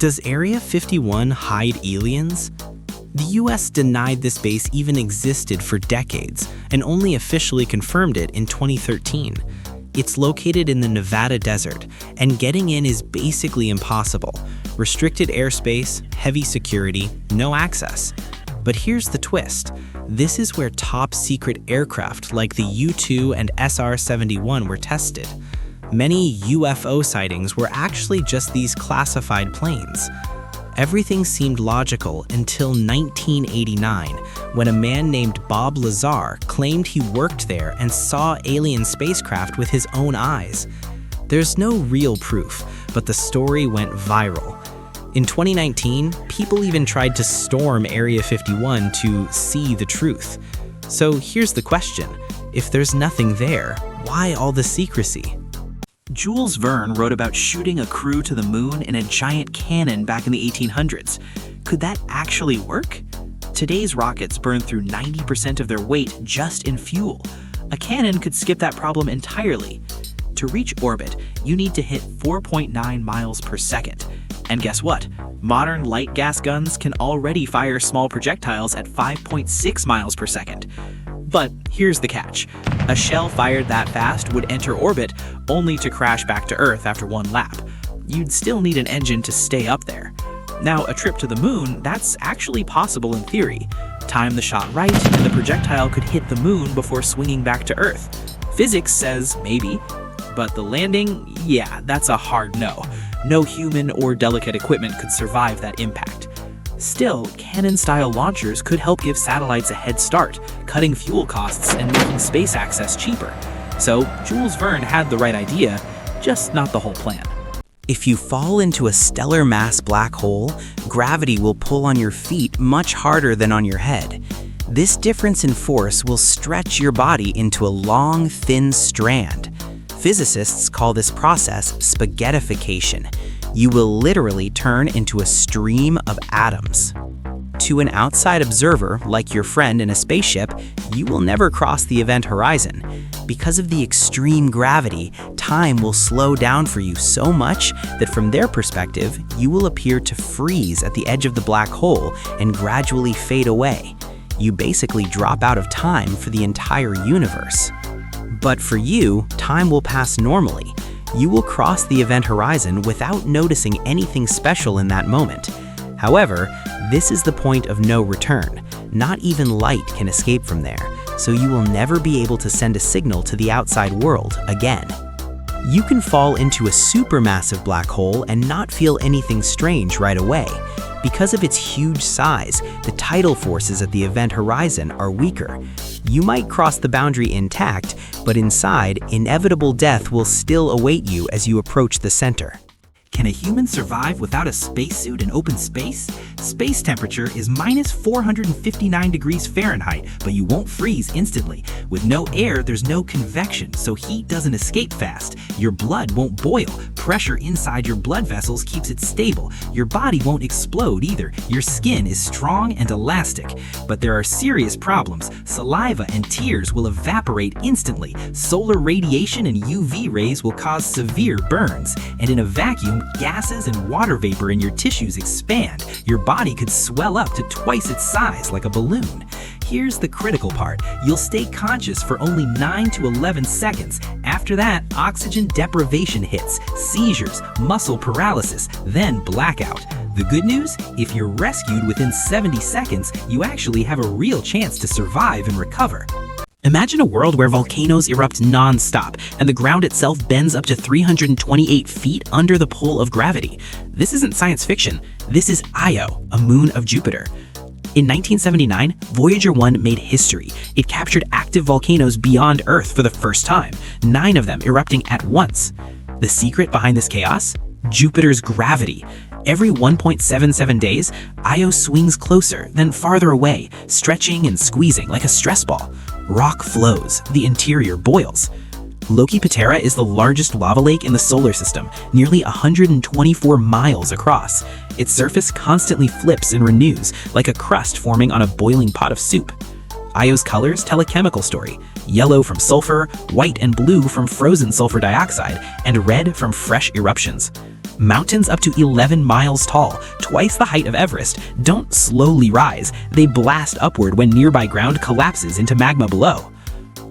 Does Area 51 hide aliens? The US denied this base even existed for decades and only officially confirmed it in 2013. It's located in the Nevada desert, and getting in is basically impossible. Restricted airspace, heavy security, no access. But here's the twist. This is where top-secret aircraft like the U-2 and SR-71 were tested. Many UFO sightings were actually just these classified planes. Everything seemed logical until 1989, when a man named Bob Lazar claimed he worked there and saw alien spacecraft with his own eyes. There's no real proof, but the story went viral. In 2019, people even tried to storm Area 51 to see the truth. So here's the question: if there's nothing there, why all the secrecy? Jules Verne wrote about shooting a crew to the moon in a giant cannon back in the 1800s. Could that actually work? Today's rockets burn through 90% of their weight just in fuel. A cannon could skip that problem entirely. To reach orbit, you need to hit 4.9 miles per second. And guess what? Modern light gas guns can already fire small projectiles at 5.6 miles per second. But here's the catch. A shell fired that fast would enter orbit only to crash back to Earth after one lap. You'd still need an engine to stay up there. Now, a trip to the moon, that's actually possible in theory. Time the shot right, and the projectile could hit the moon before swinging back to Earth. Physics says maybe, but the landing, yeah, that's a hard no. No human or delicate equipment could survive that impact. Still, cannon-style launchers could help give satellites a head start, cutting fuel costs and making space access cheaper. So, Jules Verne had the right idea, just not the whole plan. If you fall into a stellar mass black hole, gravity will pull on your feet much harder than on your head. This difference in force will stretch your body into a long, thin strand. Physicists call this process spaghettification. You will literally turn into a stream of atoms. To an outside observer, like your friend in a spaceship, you will never cross the event horizon. Because of the extreme gravity, time will slow down for you so much that from their perspective, you will appear to freeze at the edge of the black hole and gradually fade away. You basically drop out of time for the entire universe. But for you, time will pass normally. You will cross the event horizon without noticing anything special in that moment. However, this is the point of no return. Not even light can escape from there, so you will never be able to send a signal to the outside world again. You can fall into a supermassive black hole and not feel anything strange right away. Because of its huge size, the tidal forces at the event horizon are weaker. You might cross the boundary intact, but inside, inevitable death will still await you as you approach the center. Can a human survive without a spacesuit in open space? Space temperature is minus 459 degrees Fahrenheit, but you won't freeze instantly. With no air, there's no convection, so heat doesn't escape fast. Your blood won't boil. Pressure inside your blood vessels keeps it stable. Your body won't explode either. Your skin is strong and elastic. But there are serious problems. Saliva and tears will evaporate instantly. Solar radiation and UV rays will cause severe burns. And in a vacuum, gases and water vapor in your tissues expand. Your body could swell up to twice its size like a balloon. Here's the critical part. You'll stay conscious for only 9 to 11 seconds. After that, oxygen deprivation hits, seizures, muscle paralysis, then blackout. The good news? If you're rescued within 70 seconds, you actually have a real chance to survive and recover. Imagine a world where volcanoes erupt non-stop and the ground itself bends up to 328 feet under the pull of gravity. This isn't science fiction. This is Io, a moon of Jupiter. In 1979, Voyager 1 made history. It captured active volcanoes beyond Earth for the first time, 9 of them erupting at once. The secret behind this chaos? Jupiter's gravity. Every 1.77 days, Io swings closer, then farther away, stretching and squeezing like a stress ball. Rock flows, the interior boils. Loki Patera is the largest lava lake in the solar system, nearly 124 miles across. Its surface constantly flips and renews, like a crust forming on a boiling pot of soup. Io's colors tell a chemical story: yellow from sulfur, white and blue from frozen sulfur dioxide, and red from fresh eruptions. Mountains up to 11 miles tall, twice the height of Everest, don't slowly rise. They blast upward when nearby ground collapses into magma below.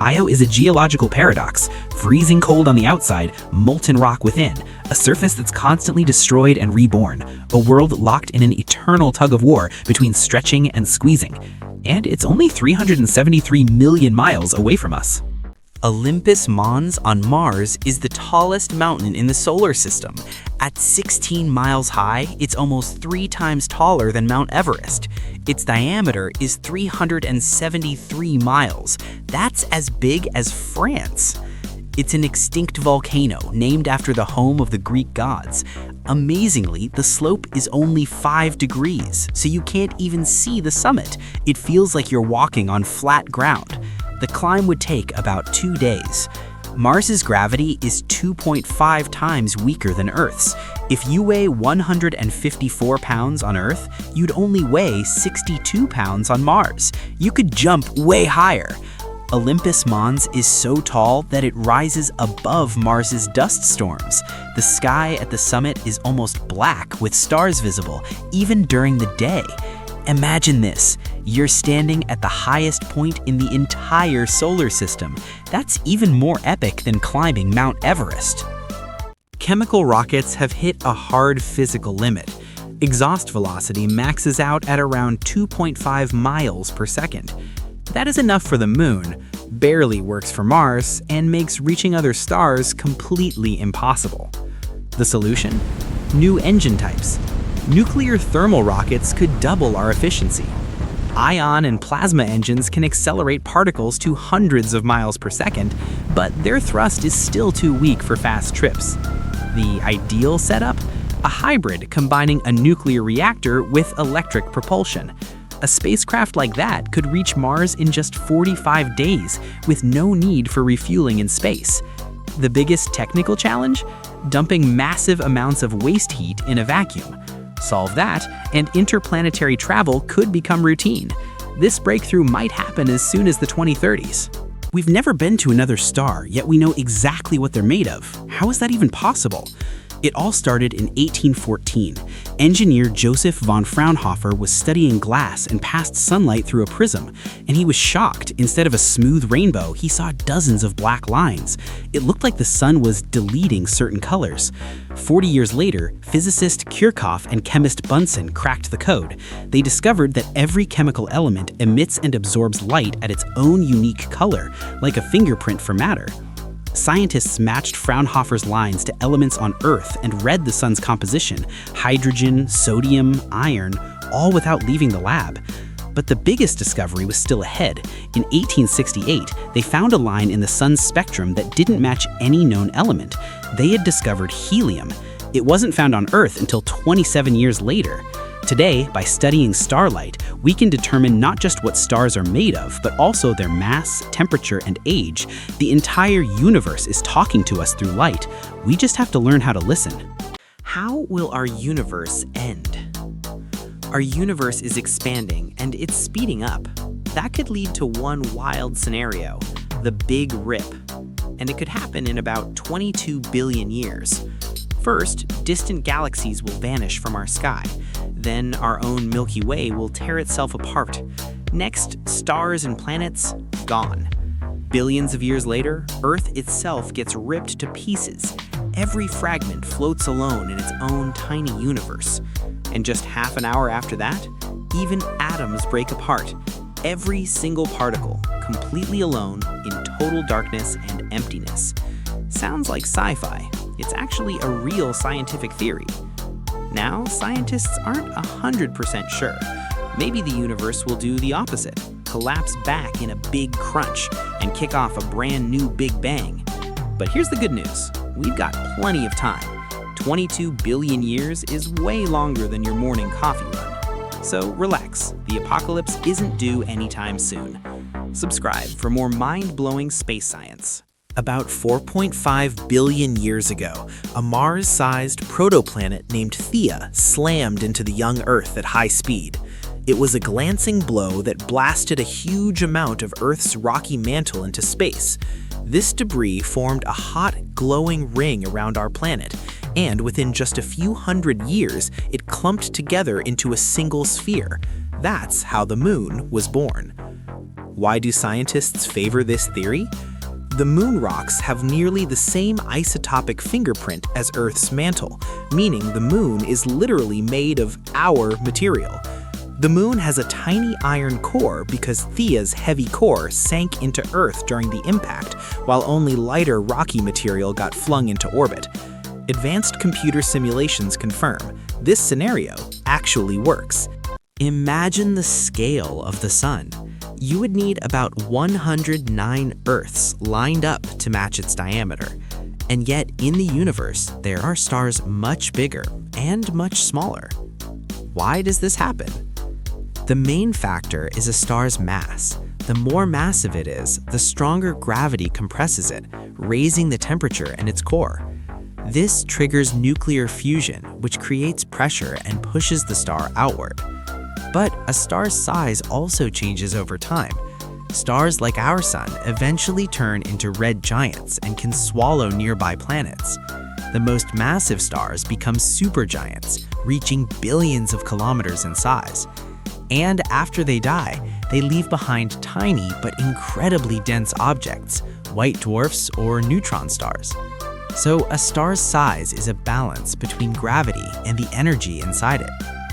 Io is a geological paradox, freezing cold on the outside, molten rock within, a surface that's constantly destroyed and reborn, a world locked in an eternal tug of war between stretching and squeezing. And it's only 373 million miles away from us. Olympus Mons on Mars is the tallest mountain in the solar system. At 16 miles high, it's almost 3 times taller than Mount Everest. Its diameter is 373 miles. That's as big as France. It's an extinct volcano named after the home of the Greek gods. Amazingly, the slope is only 5 degrees, so you can't even see the summit. It feels like you're walking on flat ground. The climb would take about 2 days. Mars's gravity is 2.5 times weaker than Earth's. If you weigh 154 pounds on Earth, you'd only weigh 62 pounds on Mars. You could jump way higher. Olympus Mons is so tall that it rises above Mars's dust storms. The sky at the summit is almost black with stars visible, even during the day. Imagine this, you're standing at the highest point in the entire solar system. That's even more epic than climbing Mount Everest. Chemical rockets have hit a hard physical limit. Exhaust velocity maxes out at around 2.5 miles per second. That is enough for the moon, barely works for Mars, and makes reaching other stars completely impossible. The solution? New engine types. Nuclear thermal rockets could double our efficiency. Ion and plasma engines can accelerate particles to hundreds of miles per second, but their thrust is still too weak for fast trips. The ideal setup? A hybrid combining a nuclear reactor with electric propulsion. A spacecraft like that could reach Mars in just 45 days with no need for refueling in space. The biggest technical challenge? Dumping massive amounts of waste heat in a vacuum. Solve that, and interplanetary travel could become routine. This breakthrough might happen as soon as the 2030s. We've never been to another star, yet we know exactly what they're made of. How is that even possible? It all started in 1814. Engineer Joseph von Fraunhofer was studying glass and passed sunlight through a prism, and he was shocked. Instead of a smooth rainbow, he saw dozens of black lines. It looked like the sun was deleting certain colors. 40 years later, physicist Kirchhoff and chemist Bunsen cracked the code. They discovered that every chemical element emits and absorbs light at its own unique color, like a fingerprint for matter. Scientists matched Fraunhofer's lines to elements on Earth and read the sun's composition: hydrogen, sodium, iron, all without leaving the lab. But the biggest discovery was still ahead. In 1868, they found a line in the sun's spectrum that didn't match any known element. They had discovered helium. It wasn't found on Earth until 27 years later. Today, by studying starlight, we can determine not just what stars are made of, but also their mass, temperature, and age. The entire universe is talking to us through light. We just have to learn how to listen. How will our universe end? Our universe is expanding, and it's speeding up. That could lead to one wild scenario, the Big Rip. And it could happen in about 22 billion years. First, distant galaxies will vanish from our sky. Then our own Milky Way will tear itself apart. Next, stars and planets, gone. Billions of years later, Earth itself gets ripped to pieces. Every fragment floats alone in its own tiny universe. And just half an hour after that, even atoms break apart. Every single particle, completely alone, in total darkness and emptiness. Sounds like sci-fi. It's actually a real scientific theory. Now, scientists aren't 100% sure. Maybe the universe will do the opposite, collapse back in a big crunch, and kick off a brand new Big Bang. But here's the good news. We've got plenty of time. 22 billion years is way longer than your morning coffee run. So relax, the apocalypse isn't due anytime soon. Subscribe for more mind-blowing space science. About 4.5 billion years ago, a Mars-sized protoplanet named Theia slammed into the young Earth at high speed. It was a glancing blow that blasted a huge amount of Earth's rocky mantle into space. This debris formed a hot, glowing ring around our planet. And within just a few hundred years, it clumped together into a single sphere. That's how the moon was born. Why do scientists favor this theory? The moon rocks have nearly the same isotopic fingerprint as Earth's mantle, meaning the moon is literally made of our material. The moon has a tiny iron core because Thea's heavy core sank into Earth during the impact, while only lighter rocky material got flung into orbit. Advanced computer simulations confirm this scenario actually works. Imagine the scale of the sun. You would need about 109 Earths lined up to match its diameter. And yet, in the universe, there are stars much bigger and much smaller. Why does this happen? The main factor is a star's mass. The more massive it is, the stronger gravity compresses it, raising the temperature in its core. This triggers nuclear fusion, which creates pressure and pushes the star outward. But a star's size also changes over time. Stars like our sun eventually turn into red giants and can swallow nearby planets. The most massive stars become supergiants, reaching billions of kilometers in size. And after they die, they leave behind tiny but incredibly dense objects, white dwarfs or neutron stars. So a star's size is a balance between gravity and the energy inside it.